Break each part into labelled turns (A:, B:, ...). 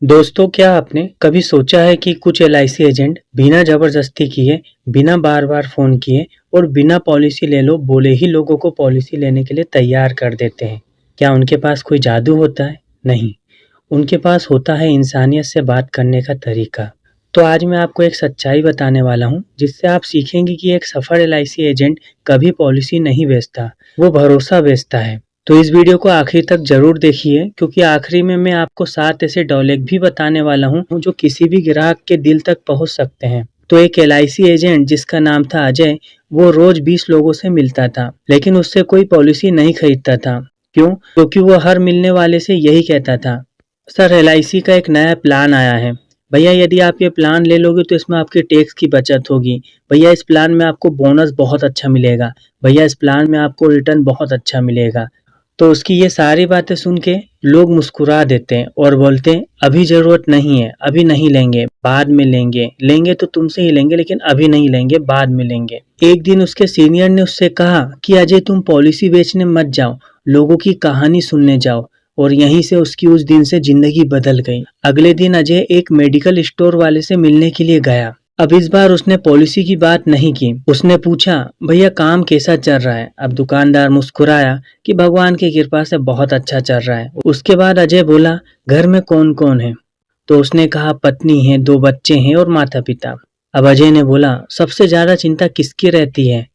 A: दोस्तों, क्या आपने कभी सोचा है कि कुछ एलआईसी एजेंट बिना जबरदस्ती किए, बिना बार-बार फ़ोन किए और बिना पॉलिसी ले लो बोले ही लोगों को पॉलिसी लेने के लिए तैयार कर देते हैं। क्या उनके पास कोई जादू होता है? नहीं, उनके पास होता है इंसानियत से बात करने का तरीका। तो आज मैं आपको एक सच्चाई बताने वाला हूँ, जिससे आप सीखेंगे कि एक सफल एलआईसी एजेंट कभी पॉलिसी नहीं बेचता, वो भरोसा बेचता है। तो इस वीडियो को आखिरी तक ज़रूर देखिए, क्योंकि आखिरी में मैं आपको 7 ऐसे डॉलेग भी बताने वाला हूँ, जो किसी भी ग्राहक के दिल तक पहुँच सकते हैं। तो एक एलआईसी एजेंट जिसका नाम था अजय, वो रोज़ 20 लोगों से मिलता था, लेकिन उससे कोई पॉलिसी नहीं खरीदता था। क्यों? क्योंकि वो हर मिलने वाले से यही कहता था, सर एलआईसी का एक नया प्लान आया है। भैया यदि आप ये प्लान ले लोगे तो इसमें आपके टैक्स की बचत होगी। भैया इस प्लान में आपको बोनस बहुत अच्छा मिलेगा। भैया इस प्लान में आपको रिटर्न बहुत अच्छा मिलेगा। तो उसकी ये सारी बातें सुन के लोग मुस्कुरा देते हैं और बोलते हैं अभी ज़रूरत नहीं है, अभी नहीं लेंगे, बाद में लेंगे। लेंगे तो तुमसे ही लेंगे, लेकिन अभी नहीं लेंगे, बाद में लेंगे। एक दिन उसके सीनियर ने उससे कहा कि अजय तुम पॉलिसी बेचने मत जाओ, लोगों की कहानी सुनने जाओ। और यहीं से उसकी उस दिन से जिंदगी बदल गई। अगले दिन अजय एक मेडिकल स्टोर वाले से मिलने के लिए गया। अब इस बार उसने पॉलिसी की बात नहीं की। उसने पूछा, भैया काम कैसा चल रहा है? अब दुकानदार मुस्कुराया कि भगवान की कृपा से बहुत अच्छा चल रहा है। उसके बाद अजय बोला, घर में कौन कौन है? तो उसने कहा, पत्नी है, 2 बच्चे हैं और माता पिता। अब अजय ने बोला, सबसे ज्यादा चिंता किसकी रहती है?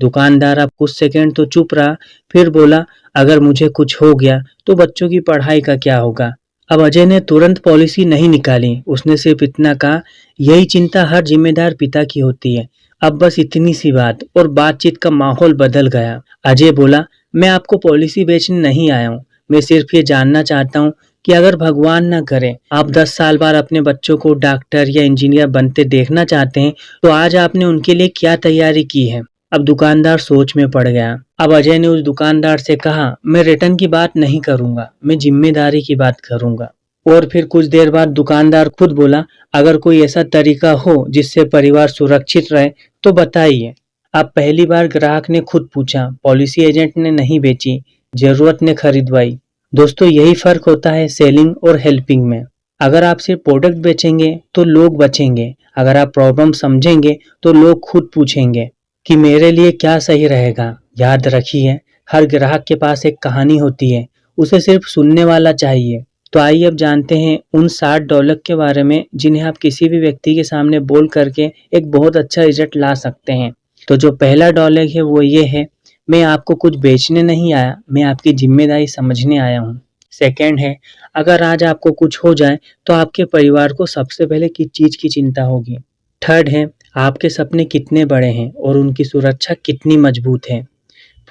A: दुकानदार अब कुछ सेकंड तो चुप रहा, फिर बोला, अगर मुझे कुछ हो गया तो बच्चों की पढ़ाई का क्या होगा? अब अजय ने तुरंत पॉलिसी नहीं निकाली। उसने सिर्फ इतना कहा, यही चिंता हर जिम्मेदार पिता की होती है। अब बस इतनी सी बात और बातचीत का माहौल बदल गया। अजय बोला, मैं आपको पॉलिसी बेचने नहीं आया हूँ। मैं सिर्फ ये जानना चाहता हूँ कि अगर भगवान न करे आप 10 साल बाद अपने बच्चों को डॉक्टर या इंजीनियर बनते देखना चाहते हैं, तो आज आपने उनके लिए क्या तैयारी की है? अब दुकानदार सोच में पड़ गया। अब अजय ने उस दुकानदार से कहा, मैं रिटर्न की बात नहीं करूंगा, मैं जिम्मेदारी की बात करूंगा। और फिर कुछ देर बाद दुकानदार खुद बोला, अगर कोई ऐसा तरीका हो जिससे परिवार सुरक्षित रहे तो बताइए। अब पहली बार ग्राहक ने खुद पूछा, पॉलिसी एजेंट ने नहीं बेची, जरूरत ने खरीदवाई। दोस्तों यही फर्क होता है सेलिंग और हेल्पिंग में। अगर आप सिर्फ प्रोडक्ट बेचेंगे तो लोग बचेंगे। अगर आप प्रॉब्लम समझेंगे तो लोग खुद पूछेंगे कि मेरे लिए क्या सही रहेगा। याद रखिए, हर ग्राहक के पास एक कहानी होती है, उसे सिर्फ सुनने वाला चाहिए। तो आइए अब जानते हैं उन 60 डॉलर के बारे में, जिन्हें आप किसी भी व्यक्ति के सामने बोल करके एक बहुत अच्छा रिजल्ट ला सकते हैं। तो जो पहला डॉलर है वो ये है, मैं आपको कुछ बेचने नहीं आया, मैं आपकी जिम्मेदारी समझने आया हूँ। सेकंड है, अगर आज आपको कुछ हो जाए तो आपके परिवार को सबसे पहले किस चीज़ की चिंता होगी। थर्ड है, आपके सपने कितने बड़े हैं और उनकी सुरक्षा कितनी मजबूत है।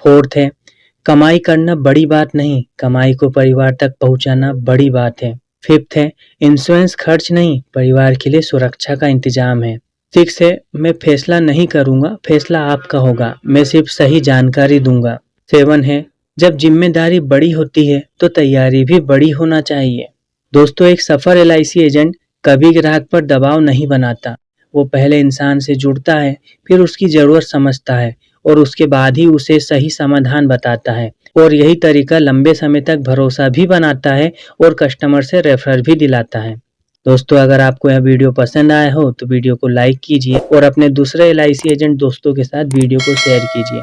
A: फोर्थ है, कमाई करना बड़ी बात नहीं, कमाई को परिवार तक पहुंचाना बड़ी बात है। फिफ्थ है, इंश्योरेंस खर्च नहीं, परिवार के लिए सुरक्षा का इंतजाम है। सिक्स है, मैं फैसला नहीं करूंगा, फैसला आपका होगा, मैं सिर्फ सही जानकारी दूंगा। सेवन है, जब जिम्मेदारी बड़ी होती है तो तैयारी भी बड़ी होना चाहिए। दोस्तों एक सफल एलआईसी एजेंट कभी ग्राहक पर दबाव नहीं बनाता। वो पहले इंसान से जुड़ता है, फिर उसकी ज़रूरत समझता है और उसके बाद ही उसे सही समाधान बताता है। और यही तरीका लंबे समय तक भरोसा भी बनाता है और कस्टमर से रेफरल भी दिलाता है। दोस्तों अगर आपको यह वीडियो पसंद आया हो तो वीडियो को लाइक कीजिए और अपने दूसरे एलआईसी एजेंट दोस्तों के साथ वीडियो को शेयर कीजिए।